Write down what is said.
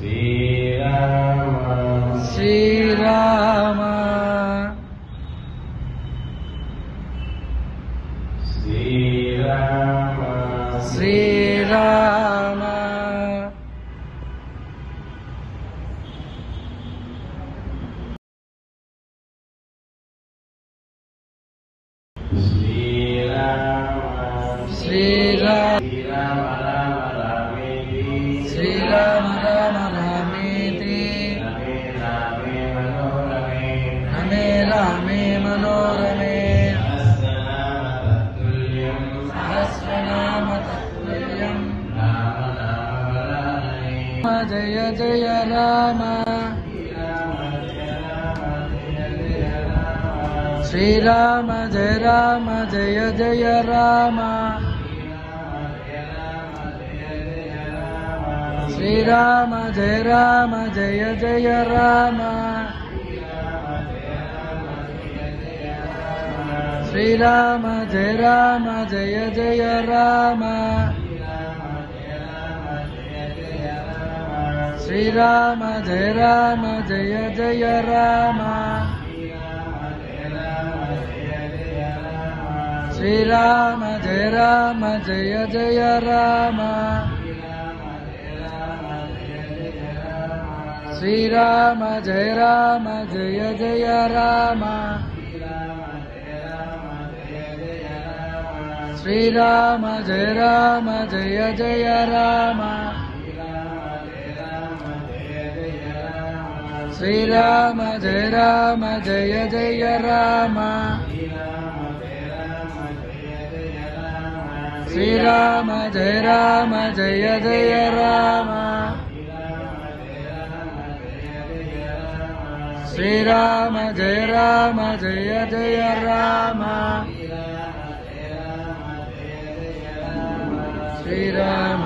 శ్రీరామ శ్రీరామ శ్రీరామ శ్రీరామ రామ రామేతి రమే రామే మనోరమే సహస్రనామ తత్తుల్యం జయ జయ రామ శ్రీరామ జయ రామ జయ జయ రామ శ్రీరామ జయ రామ జయ జయ రామ శ్రీరామ జయ రామ జయ జయ రామ శ్రీరామ జయ రామ జయ జయ రామ శ్రీరామ జయ రామ జయ జయ రామ శ్రీరామ జయ రామ జయ జయ రామ శ్రీరామ జయ రామ జయ జయ రామ శ్రీరామ జయ రామ జయ జయ రామ శ్రీరామ జయ రామ జయ జయ రామ శ్రీరామ జయ రామ జయ జయ రామ శ్రీరామ